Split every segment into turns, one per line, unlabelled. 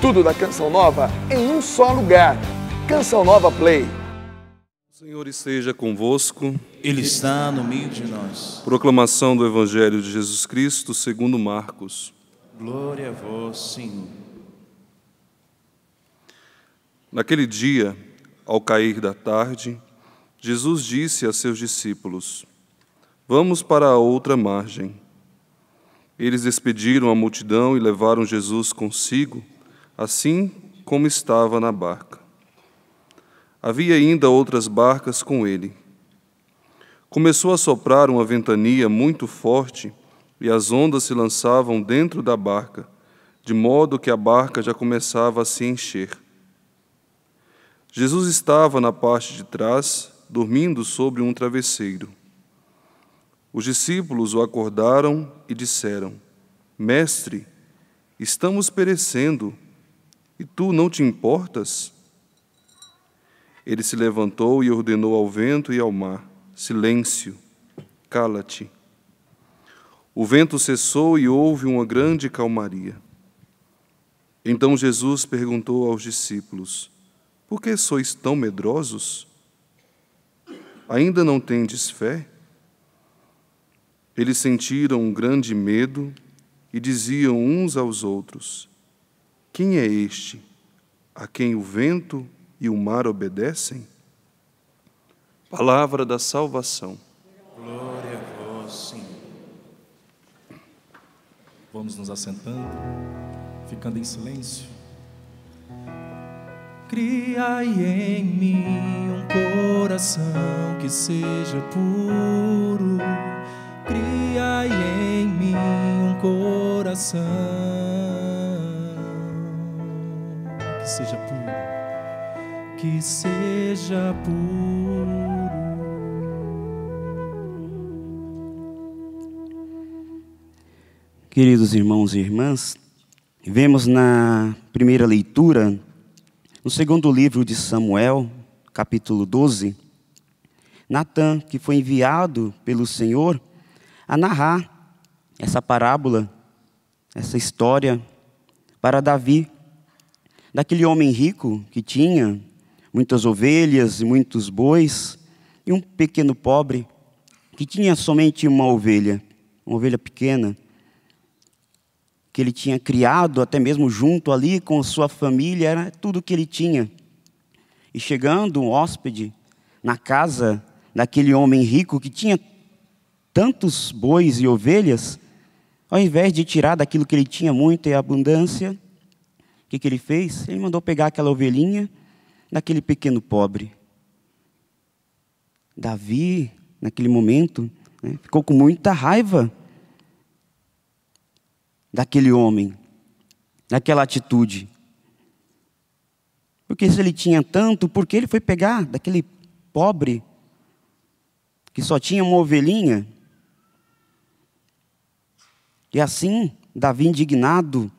Tudo da Canção Nova em um só lugar. Canção Nova Play.
O Senhor esteja convosco.
Ele está no meio de nós.
Proclamação do Evangelho de Jesus Cristo segundo Marcos.
Glória a vós, Senhor.
Naquele dia, ao cair da tarde, Jesus disse a seus discípulos: Vamos para a outra margem. Eles despediram a multidão e levaram Jesus consigo, assim como estava na barca. Havia ainda outras barcas com ele. Começou a soprar uma ventania muito forte e as ondas se lançavam dentro da barca, de modo que a barca já começava a se encher. Jesus estava na parte de trás, dormindo sobre um travesseiro. Os discípulos o acordaram e disseram: Mestre, estamos perecendo, e tu não te importas? Ele se levantou e ordenou ao vento e ao mar: Silêncio, cala-te. O vento cessou e houve uma grande calmaria. Então Jesus perguntou aos discípulos: Por que sois tão medrosos? Ainda não tendes fé? Eles sentiram um grande medo e diziam uns aos outros: Quem é este, a quem o vento e o mar obedecem? Palavra da salvação.
Glória a vós, Senhor. Vamos nos assentando, ficando em silêncio. Criai em mim um coração que seja puro. Criai em mim um coração que seja puro, que seja puro.
Queridos irmãos e irmãs, vemos na primeira leitura, no segundo livro de Samuel, capítulo 12, Natã, que foi enviado pelo Senhor a narrar essa parábola, essa história para Davi, daquele homem rico que tinha muitas ovelhas e muitos bois, e um pequeno pobre que tinha somente uma ovelha pequena, que ele tinha criado até mesmo junto ali com sua família, era tudo que ele tinha. E chegando um hóspede na casa daquele homem rico que tinha tantos bois e ovelhas, ao invés de tirar daquilo que ele tinha muito e abundância, o que ele fez? Ele mandou pegar aquela ovelhinha daquele pequeno pobre. Davi, naquele momento, ficou com muita raiva daquele homem, daquela atitude. Porque se ele tinha tanto, por que ele foi pegar daquele pobre que só tinha uma ovelhinha? E assim, Davi indignado,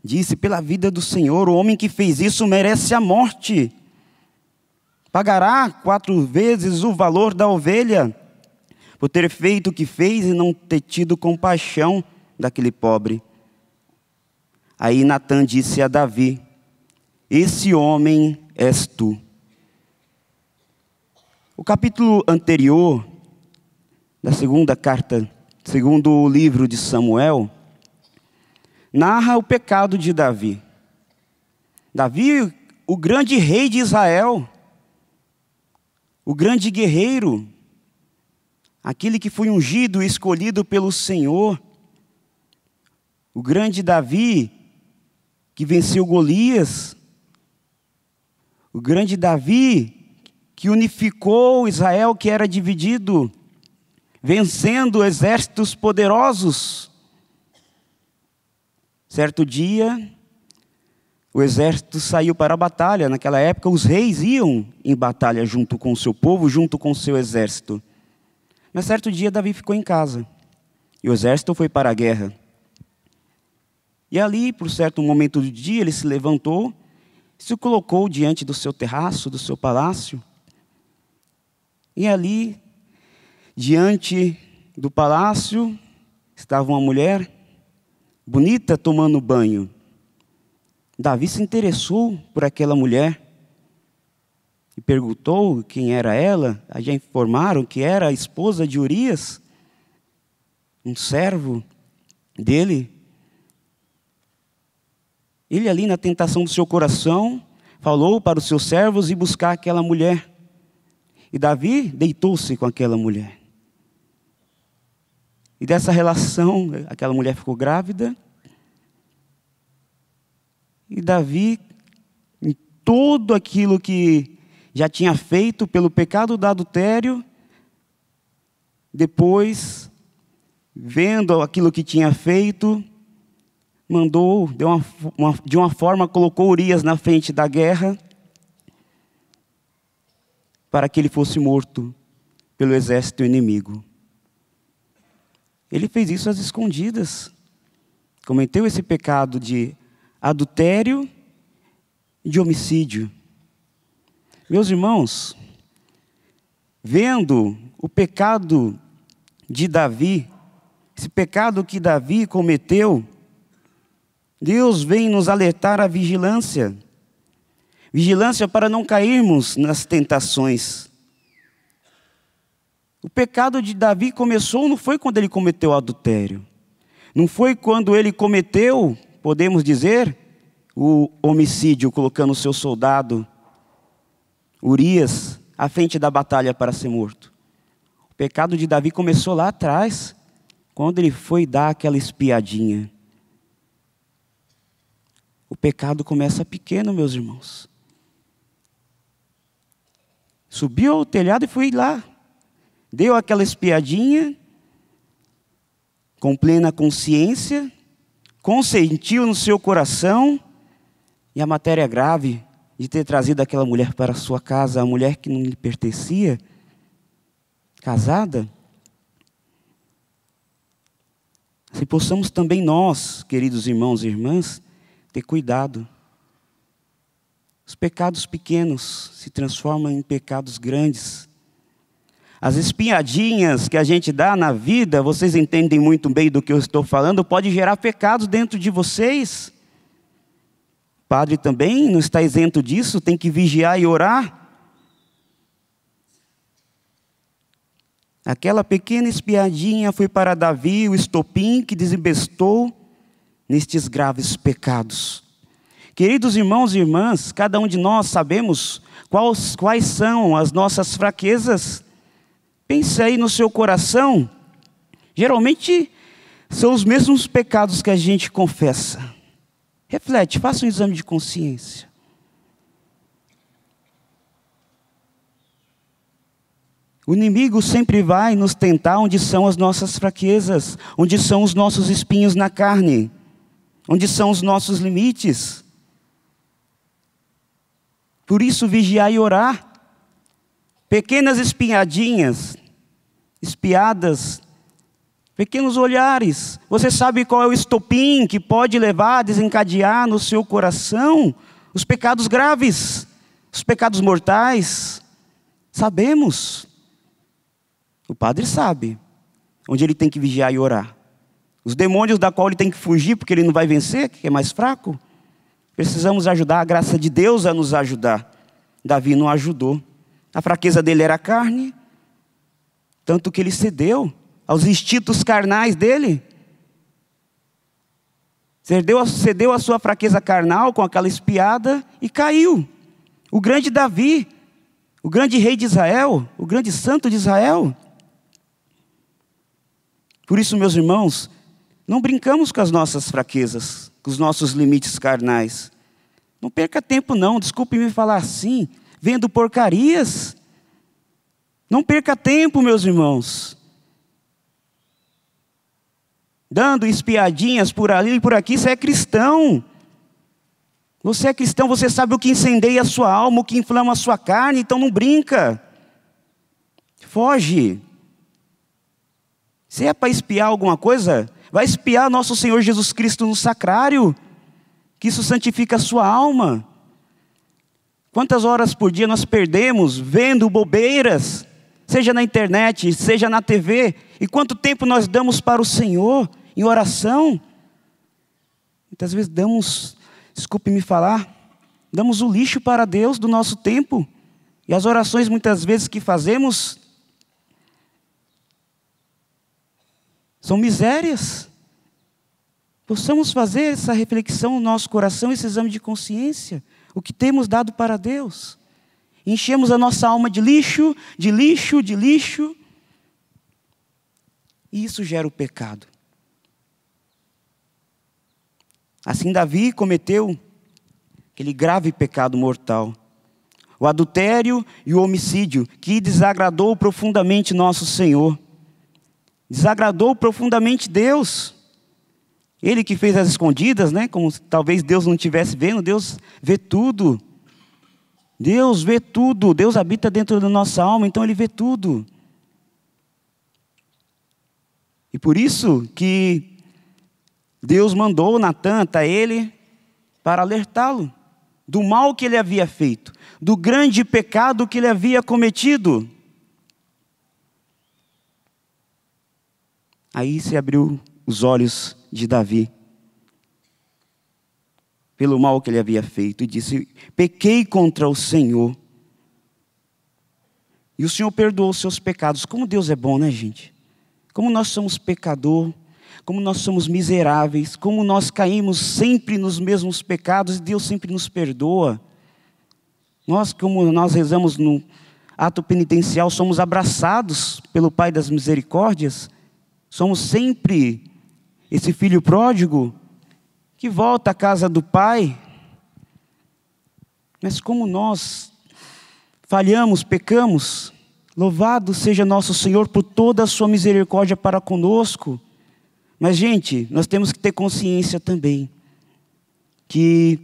disse: pela vida do Senhor, o homem que fez isso merece a morte. Pagará 4 vezes o valor da ovelha, por ter feito o que fez e não ter tido compaixão daquele pobre. Aí Natã disse a Davi: esse homem és tu. O capítulo anterior da segunda carta, segundo o livro de Samuel, narra o pecado de Davi. Davi, o grande rei de Israel, o grande guerreiro, aquele que foi ungido e escolhido pelo Senhor, o grande Davi que venceu Golias, o grande Davi que unificou Israel, que era dividido, vencendo exércitos poderosos. Certo dia, o exército saiu para a batalha. Naquela época, os reis iam em batalha junto com o seu povo, junto com o seu exército. Mas certo dia, Davi ficou em casa e o exército foi para a guerra. E ali, por certo momento do dia, ele se levantou, se colocou diante do seu terraço, do seu palácio. E ali, diante do palácio, estava uma mulher bonita tomando banho. Davi se interessou por aquela mulher e perguntou quem era ela. Aí já informaram que era a esposa de Urias, um servo dele. Ele ali na tentação do seu coração, falou para os seus servos ir buscar aquela mulher. E Davi deitou-se com aquela mulher. E dessa relação, aquela mulher ficou grávida. E Davi, em tudo aquilo que já tinha feito pelo pecado do adultério, depois, vendo aquilo que tinha feito, mandou, de uma forma, colocou Urias na frente da guerra, para que ele fosse morto pelo exército inimigo. Ele fez isso às escondidas, cometeu esse pecado de adultério e de homicídio. Meus irmãos, vendo o pecado de Davi, esse pecado que Davi cometeu, Deus vem nos alertar à vigilância. Vigilância para não cairmos nas tentações. O pecado de Davi começou, não foi quando ele cometeu o adultério. Não foi quando ele cometeu, podemos dizer, o homicídio, colocando o seu soldado, Urias, à frente da batalha para ser morto. O pecado de Davi começou lá atrás, quando ele foi dar aquela espiadinha. O pecado começa pequeno, meus irmãos. Subiu ao telhado e foi lá. Deu aquela espiadinha, com plena consciência, consentiu no seu coração, e a matéria grave de ter trazido aquela mulher para a sua casa, a mulher que não lhe pertencia, casada. Se possamos também nós, queridos irmãos e irmãs, ter cuidado. Os pecados pequenos se transformam em pecados grandes. As espinhadinhas que a gente dá na vida, vocês entendem muito bem do que eu estou falando, pode gerar pecados dentro de vocês. O padre também não está isento disso, tem que vigiar e orar. Aquela pequena espiadinha foi para Davi o estopim que desembestou nestes graves pecados. Queridos irmãos e irmãs, cada um de nós sabemos quais são as nossas fraquezas. Pense aí no seu coração. Geralmente são os mesmos pecados que a gente confessa. Reflete, faça um exame de consciência. O inimigo sempre vai nos tentar onde são as nossas fraquezas, onde são os nossos espinhos na carne, onde são os nossos limites. Por isso, vigiar e orar. Pequenas espinhadinhas, espiadas, pequenos olhares. Você sabe qual é o estopim que pode levar a desencadear no seu coração os pecados graves, os pecados mortais? Sabemos. O padre sabe onde ele tem que vigiar e orar. Os demônios da qual ele tem que fugir porque ele não vai vencer, que é mais fraco. Precisamos ajudar a graça de Deus a nos ajudar. Davi não ajudou. A fraqueza dele era a carne, tanto que ele cedeu aos instintos carnais dele. Cedeu a sua fraqueza carnal com aquela espiada e caiu. O grande Davi, o grande rei de Israel, o grande santo de Israel. Por isso, meus irmãos, não brincamos com as nossas fraquezas, com os nossos limites carnais. Não perca tempo não, desculpe me falar assim, vendo porcarias. Não perca tempo, meus irmãos. Dando espiadinhas por ali e por aqui, você é cristão. Você é cristão, você sabe o que incendeia a sua alma, o que inflama a sua carne, então não brinca. Foge. Se é para espiar alguma coisa, vai espiar nosso Senhor Jesus Cristo no sacrário, que isso santifica a sua alma. Quantas horas por dia nós perdemos vendo bobeiras, seja na internet, seja na TV, e quanto tempo nós damos para o Senhor em oração? Muitas vezes damos desculpe-me falar, damos o lixo para Deus do nosso tempo. E as orações muitas vezes que fazemos são misérias. Possamos fazer essa reflexão no nosso coração, esse exame de consciência. O que temos dado para Deus? Enchemos a nossa alma de lixo, de lixo, de lixo. E isso gera o pecado. Assim Davi cometeu aquele grave pecado mortal. O adultério e o homicídio, que desagradou profundamente nosso Senhor. Desagradou profundamente Deus. Ele que fez as escondidas, né? Como talvez Deus não estivesse vendo, Deus vê tudo. Deus vê tudo. Deus habita dentro da nossa alma, então Ele vê tudo. E por isso que Deus mandou Natã até ele para alertá-lo do mal que ele havia feito, do grande pecado que ele havia cometido. Aí se abriu os olhos de Davi pelo mal que ele havia feito e disse: pequei contra o Senhor. E o Senhor perdoou os seus pecados. Como Deus é bom, né, gente? Como nós somos pecador, como nós somos miseráveis, como nós caímos sempre nos mesmos pecados e Deus sempre nos perdoa. Nós, como nós rezamos no ato penitencial, somos abraçados pelo Pai das Misericórdias. Somos sempre esse filho pródigo que volta à casa do Pai. Mas como nós falhamos, pecamos, louvado seja nosso Senhor por toda a sua misericórdia para conosco. Mas, gente, nós temos que ter consciência também que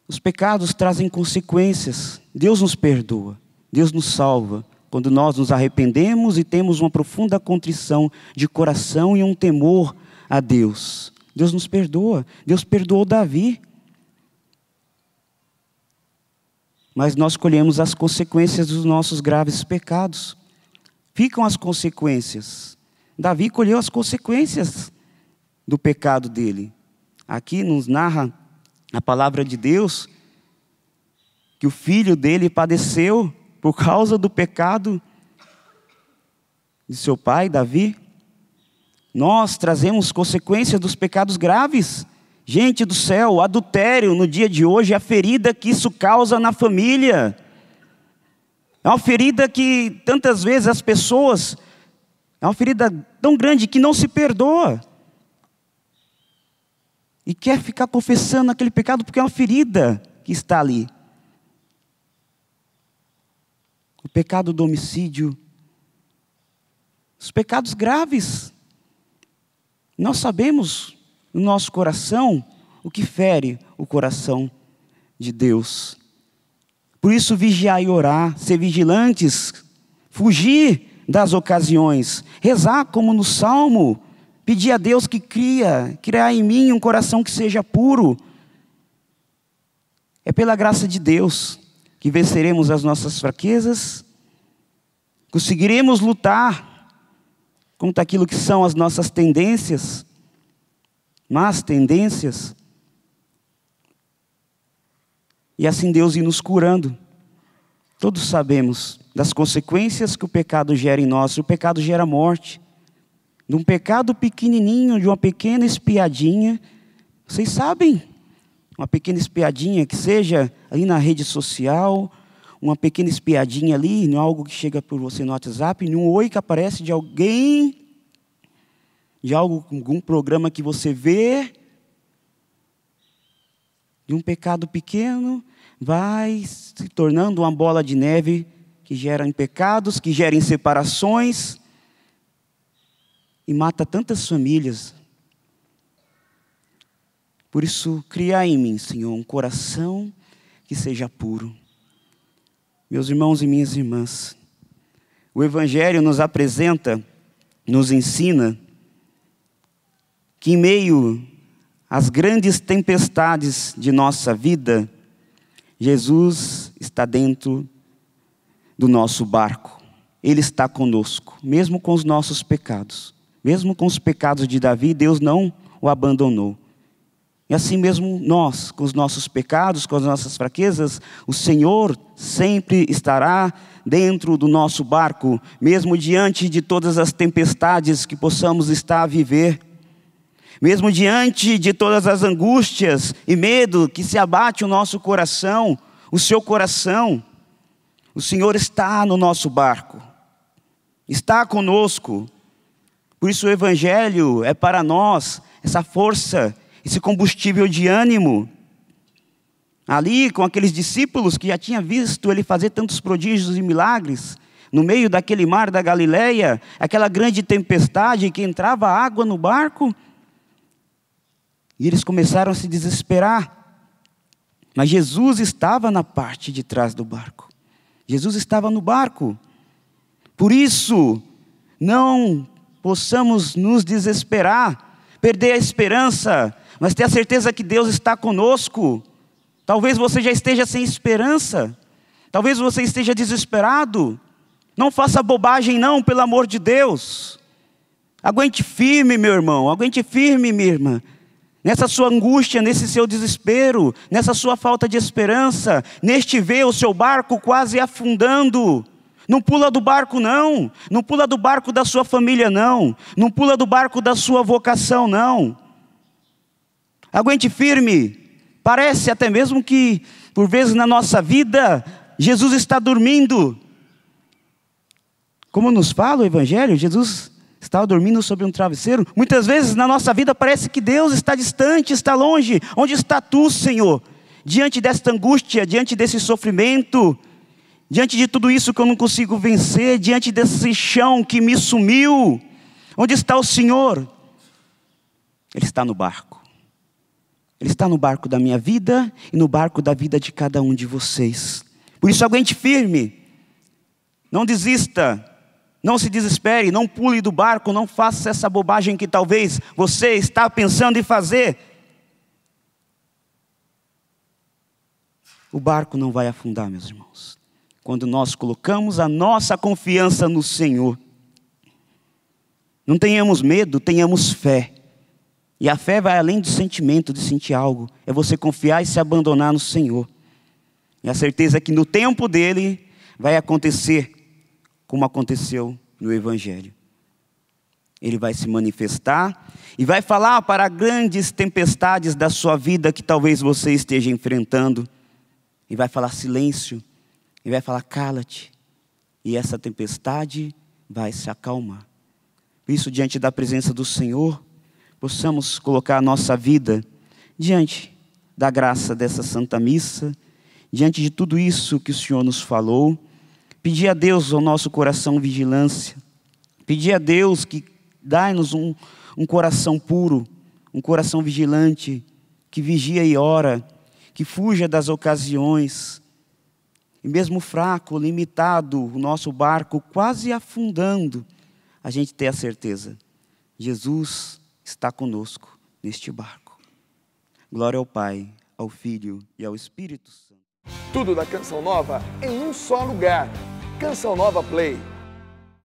os pecados trazem consequências. Deus nos perdoa, Deus nos salva, quando nós nos arrependemos e temos uma profunda contrição de coração e um temor a Deus. Deus nos perdoa, Deus perdoou Davi. Mas nós colhemos as consequências dos nossos graves pecados. Ficam as consequências. Davi colheu as consequências do pecado dele. Aqui nos narra a palavra de Deus que o filho dele padeceu por causa do pecado de seu pai, Davi. Nós trazemos consequências dos pecados graves. Gente do céu, o adultério no dia de hoje é a ferida que isso causa na família. É uma ferida que tantas vezes as pessoas... É uma ferida tão grande que não se perdoa. E quer ficar confessando aquele pecado porque é uma ferida que está ali. O pecado do homicídio. Os pecados graves. Nós sabemos no nosso coração o que fere o coração de Deus. Por isso vigiar e orar, ser vigilantes, fugir das ocasiões, rezar como no Salmo, pedir a Deus que criar em mim um coração que seja puro. É pela graça de Deus que venceremos as nossas fraquezas, conseguiremos lutar contra aquilo que são as nossas tendências, más tendências, e assim Deus ir nos curando. Todos sabemos das consequências que o pecado gera em nós. O pecado gera morte. De um pecado pequenininho, de uma pequena espiadinha. Vocês sabem, uma pequena espiadinha que seja ali na rede social, uma pequena espiadinha ali, não é algo que chega por você no WhatsApp, num oi que aparece de alguém, de algum programa que você vê, de um pecado pequeno, vai se tornando uma bola de neve que gera pecados, que gera separações e mata tantas famílias. Por isso, cria em mim, Senhor, um coração que seja puro. Meus irmãos e minhas irmãs, o Evangelho nos apresenta, nos ensina que em meio às grandes tempestades de nossa vida, Jesus está dentro do nosso barco. Ele está conosco, mesmo com os nossos pecados. Mesmo com os pecados de Davi, Deus não o abandonou. E assim mesmo nós, com os nossos pecados, com as nossas fraquezas, o Senhor sempre estará dentro do nosso barco, mesmo diante de todas as tempestades que possamos estar a viver, mesmo diante de todas as angústias e medo que se abate o nosso coração, o seu coração, o Senhor está no nosso barco, está conosco. Por isso o Evangelho é para nós essa força, esse combustível de ânimo. Ali com aqueles discípulos que já tinham visto ele fazer tantos prodígios e milagres, no meio daquele mar da Galileia, aquela grande tempestade que entrava água no barco, e eles começaram a se desesperar. Mas Jesus estava na parte de trás do barco. Jesus estava no barco. Por isso, não possamos nos desesperar, perder a esperança, mas ter a certeza que Deus está conosco. Talvez você já esteja sem esperança, talvez você esteja desesperado. Não faça bobagem não, pelo amor de Deus. Aguente firme, meu irmão, aguente firme, minha irmã. Nessa sua angústia, nesse seu desespero, nessa sua falta de esperança, neste ver o seu barco quase afundando. Não pula do barco não, não pula do barco da sua família não, não pula do barco da sua vocação não. Aguente firme. Parece até mesmo que, por vezes na nossa vida, Jesus está dormindo. Como nos fala o Evangelho, Jesus estava dormindo sobre um travesseiro. Muitas vezes na nossa vida parece que Deus está distante, está longe. Onde está tu, Senhor? Diante desta angústia, diante desse sofrimento, diante de tudo isso que eu não consigo vencer, diante desse chão que me sumiu, onde está o Senhor? Ele está no barco. Ele está no barco da minha vida e no barco da vida de cada um de vocês. Por isso aguente firme, não desista, não se desespere, não pule do barco, não faça essa bobagem que talvez você está pensando em fazer. O barco não vai afundar, meus irmãos, quando nós colocamos a nossa confiança no Senhor. Não tenhamos medo, tenhamos fé. E a fé vai além do sentimento de sentir algo. É você confiar e se abandonar no Senhor. E a certeza é que no tempo dele vai acontecer como aconteceu no Evangelho. Ele vai se manifestar e vai falar para grandes tempestades da sua vida que talvez você esteja enfrentando. E vai falar silêncio. E vai falar cala-te. E essa tempestade vai se acalmar. Por isso, diante da presença do Senhor, possamos colocar a nossa vida diante da graça dessa Santa Missa, diante de tudo isso que o Senhor nos falou, pedir a Deus ao nosso coração vigilância, pedir a Deus que dai-nos um coração puro, um coração vigilante, que vigia e ora, que fuja das ocasiões, e mesmo fraco, limitado, o nosso barco quase afundando, a gente ter a certeza, Jesus está conosco neste barco. Glória ao Pai, ao Filho e ao Espírito Santo.
Tudo da Canção Nova em um só lugar. Canção Nova Play.